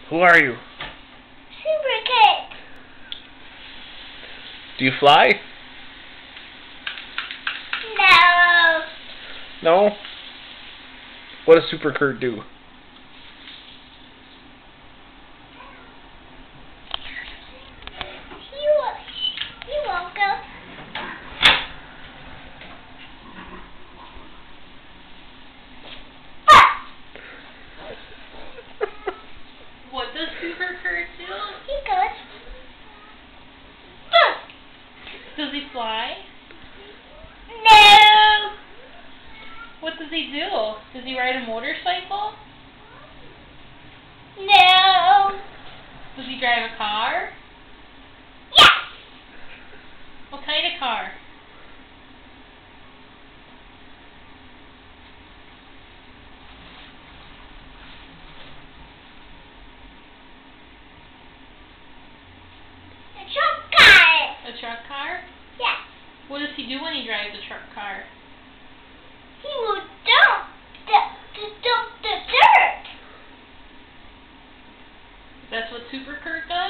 Who are you? Super Kurt. Do you fly? No. No? What does Super Kurt do? You're welcome. What does Super Kurt do? He goes. Does he fly? No. What does he do? Does he ride a motorcycle? No. Does he drive a car? Yes. What kind of car? A truck car. A truck car? Yes. What does he do when he drives a truck car? He will dump the dirt. That's what Super Kurt does?